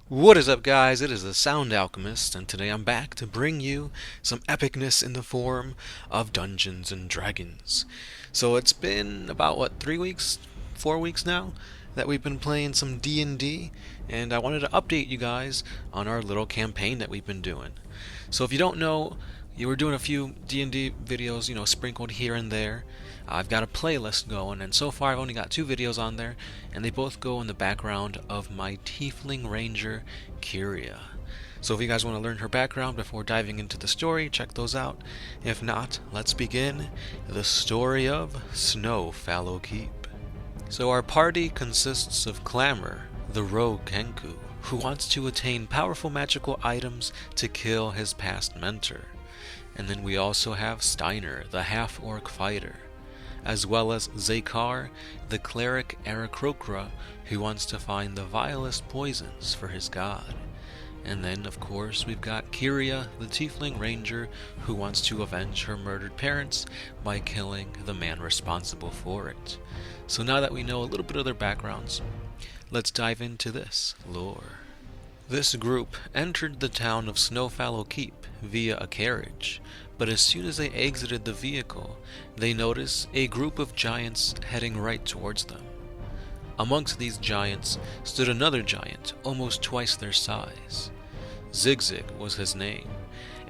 What is up, guys? It is the Sound Alchemist, and today I'm back to bring you some epicness in the form of Dungeons and Dragons. So it's been about, 3 weeks, 4 weeks now that we've been playing some D&D, and I wanted to update you guys on our little campaign that we've been doing. So if you don't know, you were doing a few D&D videos, sprinkled here and there. I've got a playlist going, and so far I've only got 2 videos on there, and they both go in the background of my Tiefling Ranger, Kyria. So if you guys want to learn her background before diving into the story, check those out. If not, let's begin the story of Snowfallow Keep. So our party consists of Clamor, the rogue Kenku, who wants to attain powerful magical items to kill his past mentor. And then we also have Steiner, the half-orc fighter, as well as Zakar, the cleric Aarakocra, who wants to find the vilest poisons for his god. And then, of course, we've got Kyria, the Tiefling Ranger, who wants to avenge her murdered parents by killing the man responsible for it. So now that we know a little bit of their backgrounds, let's dive into this lore. This group entered the town of Snowfallow Keep via a carriage, but as soon as they exited the vehicle, they noticed a group of giants heading right towards them. Amongst these giants stood another giant, almost twice their size. Zigzag was his name,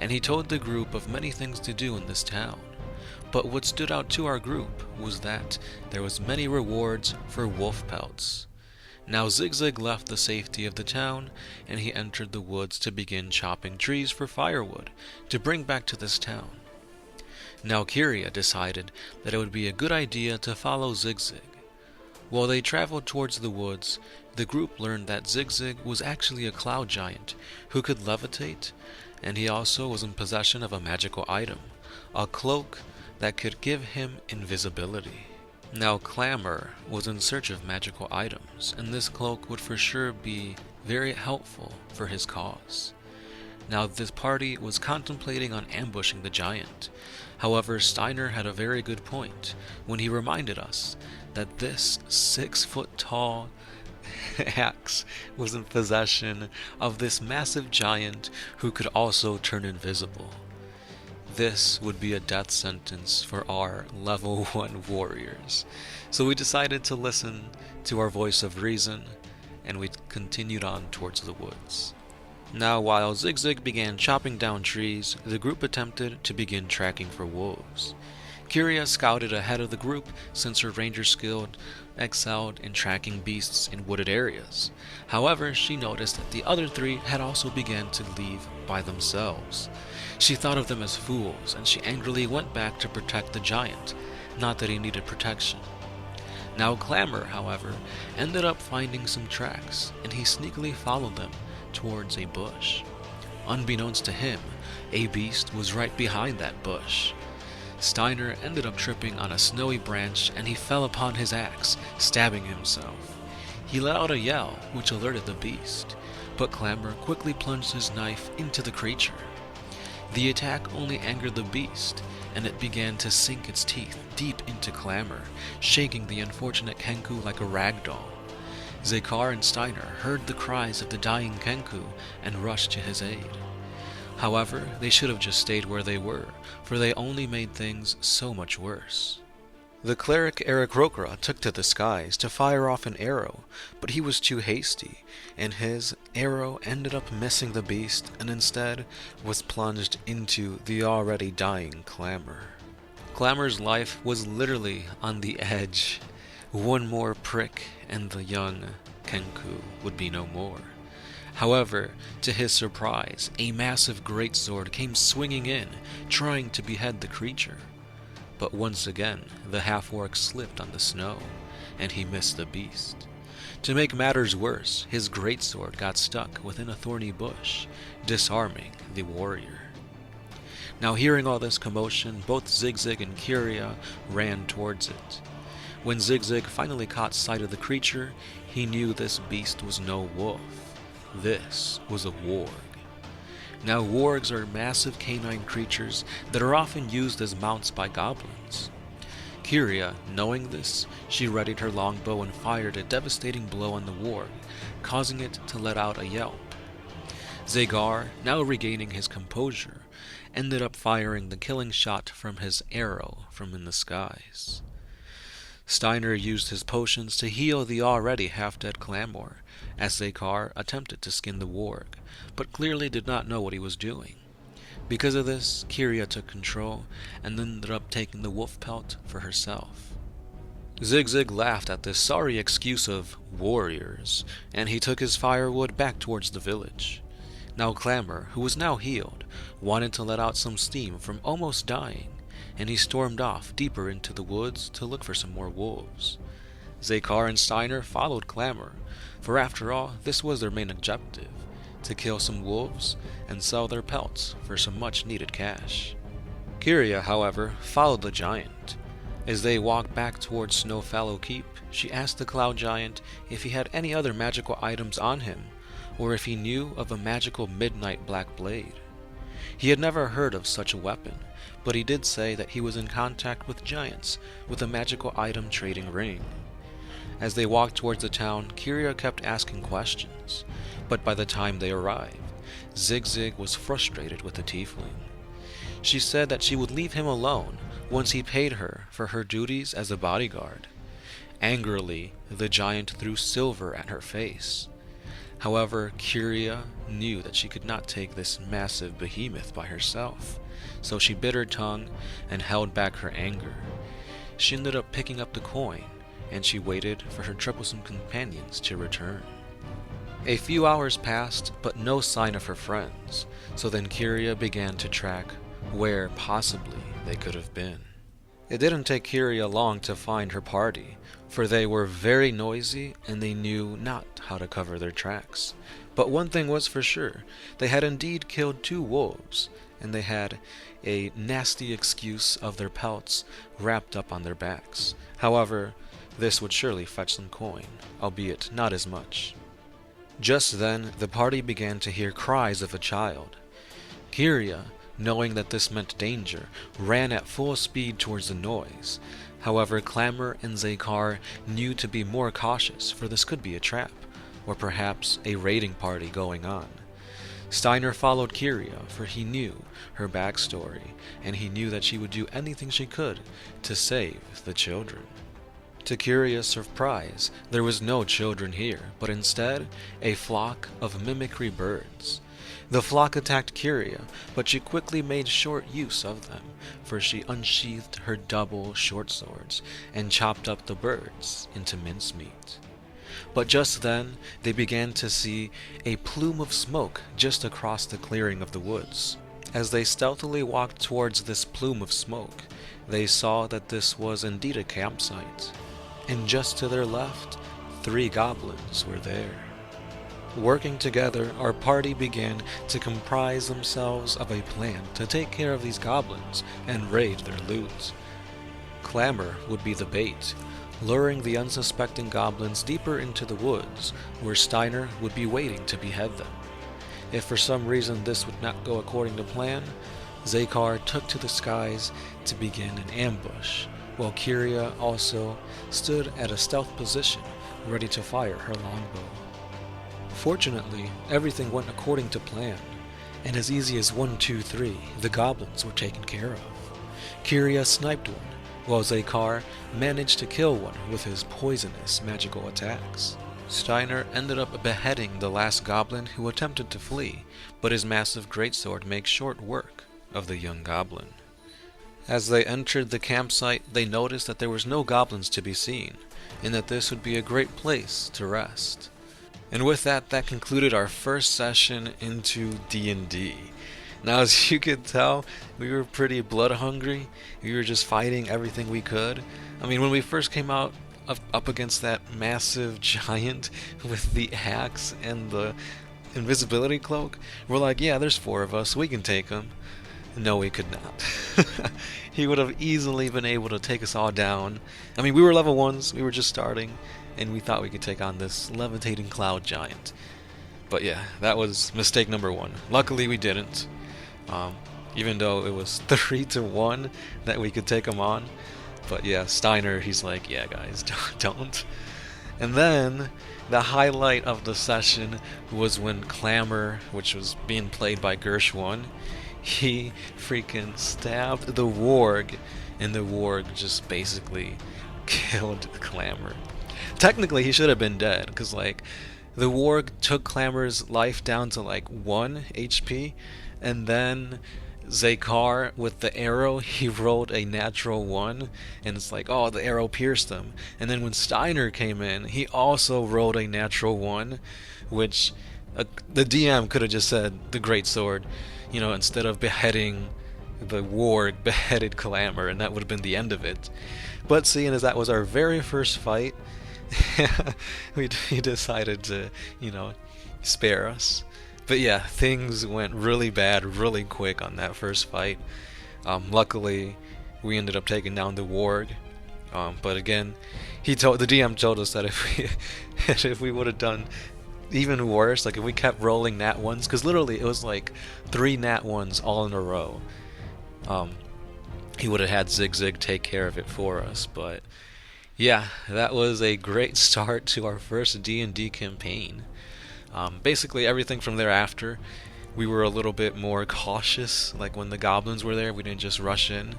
and he told the group of many things to do in this town. But what stood out to our group was that there was many rewards for wolf pelts. Now Zigzag left the safety of the town, and he entered the woods to begin chopping trees for firewood to bring back to this town. Now Kyria decided that it would be a good idea to follow Zigzag. While they traveled towards the woods, the group learned that Zigzag was actually a cloud giant who could levitate, and he also was in possession of a magical item, a cloak that could give him invisibility. Now Clamor was in search of magical items, and this cloak would for sure be very helpful for his cause. Now this party was contemplating on ambushing the giant. However, Steiner had a very good point when he reminded us that this 6-foot-tall axe was in possession of this massive giant who could also turn invisible. This would be a death sentence for our level 1 warriors. So we decided to listen to our voice of reason, and we continued on towards the woods. Now, while Zigzag began chopping down trees, the group attempted to begin tracking for wolves. Kyria scouted ahead of the group since her ranger skill excelled in tracking beasts in wooded areas. However, she noticed that the other 3 had also begun to leave by themselves. She thought of them as fools, and she angrily went back to protect the giant, not that he needed protection. Now Clamor, however, ended up finding some tracks, and he sneakily followed them towards a bush. Unbeknownst to him, a beast was right behind that bush. Steiner ended up tripping on a snowy branch, and he fell upon his axe, stabbing himself. He let out a yell, which alerted the beast, but Clamor quickly plunged his knife into the creature. The attack only angered the beast, and it began to sink its teeth deep into Clamor, shaking the unfortunate Kenku like a rag doll. Zakar and Steiner heard the cries of the dying Kenku and rushed to his aid. However, they should have just stayed where they were, for they only made things so much worse. The cleric Aarakocra took to the skies to fire off an arrow, but he was too hasty, and his arrow ended up missing the beast and instead was plunged into the already dying Clamor. Clamor's life was literally on the edge. One more prick and the young Kenku would be no more. However, to his surprise, a massive greatsword came swinging in, trying to behead the creature. But once again, the half-orc slipped on the snow, and he missed the beast. To make matters worse, his greatsword got stuck within a thorny bush, disarming the warrior. Now hearing all this commotion, both Zigzag and Kyria ran towards it. When Zigzag finally caught sight of the creature, he knew this beast was no wolf. This was a warg. Now wargs are massive canine creatures that are often used as mounts by goblins. Kyria, knowing this, she readied her longbow and fired a devastating blow on the warg, causing it to let out a yelp. Zagar, now regaining his composure, ended up firing the killing shot from his arrow from in the skies. Steiner used his potions to heal the already half-dead Clamor, as Zagar attempted to skin the warg, but clearly did not know what he was doing. Because of this, Kyria took control and ended up taking the wolf pelt for herself. Zig laughed at this sorry excuse of warriors, and he took his firewood back towards the village. Now Clamor, who was now healed, wanted to let out some steam from almost dying, and he stormed off deeper into the woods to look for some more wolves. Zagar and Steiner followed Clamor, for after all, this was their main objective, to kill some wolves and sell their pelts for some much-needed cash. Kyria, however, followed the giant. As they walked back towards Snowfallow Keep, she asked the Cloud Giant if he had any other magical items on him, or if he knew of a magical midnight black blade. He had never heard of such a weapon, but he did say that he was in contact with giants with a magical item trading ring. As they walked towards the town, Kyria kept asking questions, but by the time they arrived, Zig was frustrated with the tiefling. She said that she would leave him alone once he paid her for her duties as a bodyguard. Angrily, the giant threw silver at her face. However, Kyria knew that she could not take this massive behemoth by herself, so she bit her tongue and held back her anger. She ended up picking up the coin, and she waited for her troublesome companions to return. A few hours passed, but no sign of her friends, so then Kyria began to track where possibly they could have been. It didn't take Kyria long to find her party, for they were very noisy and they knew not how to cover their tracks. But one thing was for sure, they had indeed killed 2 wolves, and they had a nasty excuse of their pelts wrapped up on their backs. However, this would surely fetch some coin, albeit not as much. Just then, the party began to hear cries of a child. Kyria, knowing that this meant danger, ran at full speed towards the noise. However, Clamor and Zagar knew to be more cautious, for this could be a trap, or perhaps a raiding party going on. Steiner followed Kyria, for he knew her backstory, and he knew that she would do anything she could to save the children. To Kyria's surprise, there was no children here, but instead a flock of mimicry birds. The flock attacked Kyria, but she quickly made short use of them, for she unsheathed her double short swords and chopped up the birds into mincemeat. But just then, they began to see a plume of smoke just across the clearing of the woods. As they stealthily walked towards this plume of smoke, they saw that this was indeed a campsite, and just to their left, 3 goblins were there. Working together, our party began to comprise themselves of a plan to take care of these goblins and raid their loot. Clamor would be the bait, luring the unsuspecting goblins deeper into the woods, where Steiner would be waiting to behead them. If for some reason this would not go according to plan, Zagar took to the skies to begin an ambush, while Kyria also stood at a stealth position, ready to fire her longbow. Fortunately, everything went according to plan, and as easy as 1, 2, 3, the goblins were taken care of. Kyria sniped one, while Zagar managed to kill one with his poisonous magical attacks. Steiner ended up beheading the last goblin who attempted to flee, but his massive greatsword makes short work of the young goblin. As they entered the campsite, they noticed that there was no goblins to be seen, and that this would be a great place to rest. And with that concluded our first session into D&D. Now, as you could tell, we were pretty blood hungry. We were just fighting everything we could. I mean, when we first came out up against that massive giant with the axe and the invisibility cloak, we're like, yeah, there's 4 of us, we can take him. No, we could not. He would have easily been able to take us all down. I mean, we were level 1s, we were just starting, and we thought we could take on this levitating cloud giant. But yeah, that was mistake number 1. Luckily we didn't. Even though it was 3-1 that we could take him on. But yeah, Steiner, he's like, yeah guys, don't. And then the highlight of the session was when Clamor, which was being played by Gershwin, he freaking stabbed the warg, and the warg just basically killed Clamor. Technically, he should have been dead, because, like, the warg took Clamor's life down to, like, 1 HP, and then Zakar, with the arrow, he rolled a natural 1, and it's like, oh, the arrow pierced him. And then when Steiner came in, he also rolled a natural 1, which the DM could have just said, the Great Sword, you know, instead of beheading the warg, beheaded Clamor, and that would have been the end of it. But seeing as that was our very first fight, he decided to, you know, spare us. But yeah, things went really bad really quick on that first fight. Luckily, we ended up taking down the warg. But again, the DM told us that if we would have done even worse, like if we kept rolling nat ones, because literally it was like 3 nat ones all in a row, he would have had Zig Zig take care of it for us. But yeah, that was a great start to our first D&D campaign. Basically everything from thereafter, we were a little bit more cautious. Like when the goblins were there, we didn't just rush in.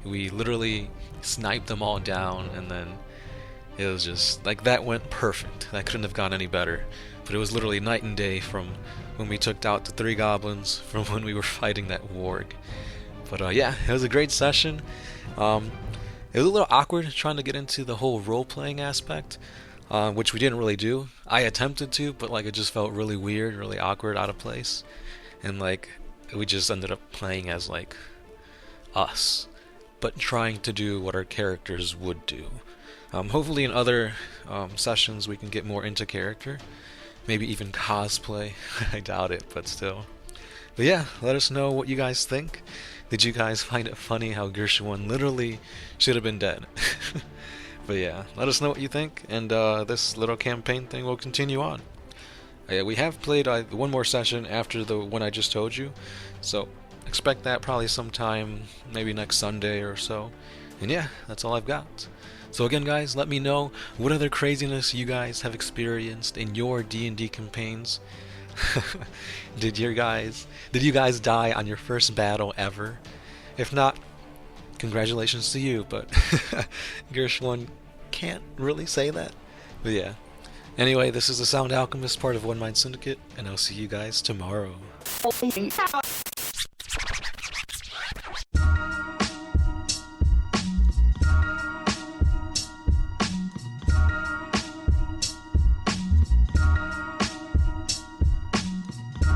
We literally sniped them all down, and then it was just like, that went perfect. That couldn't have gone any better. But it was literally night and day from when we took out the 3 goblins from when we were fighting that warg. But yeah, it was a great session. It was a little awkward trying to get into the whole role-playing aspect, which we didn't really do. I attempted to, but like it just felt really weird, really awkward, out of place. And like we just ended up playing as like us, but trying to do what our characters would do. Hopefully in other sessions we can get more into character. Maybe even cosplay. I doubt it, but still. But yeah, let us know what you guys think. Did you guys find it funny how Gershwin literally should have been dead? But yeah, let us know what you think, and this little campaign thing will continue on. We have played one more session after the one I just told you, so expect that probably sometime, maybe next Sunday or so. And yeah, that's all I've got. So again, guys, let me know what other craziness you guys have experienced in your D&D campaigns. Did you guys die on your first battle ever? If not, congratulations to you, but Gershwin can't really say that. But yeah. Anyway, this is the Sound Alchemist, part of One Mind Syndicate, and I'll see you guys tomorrow.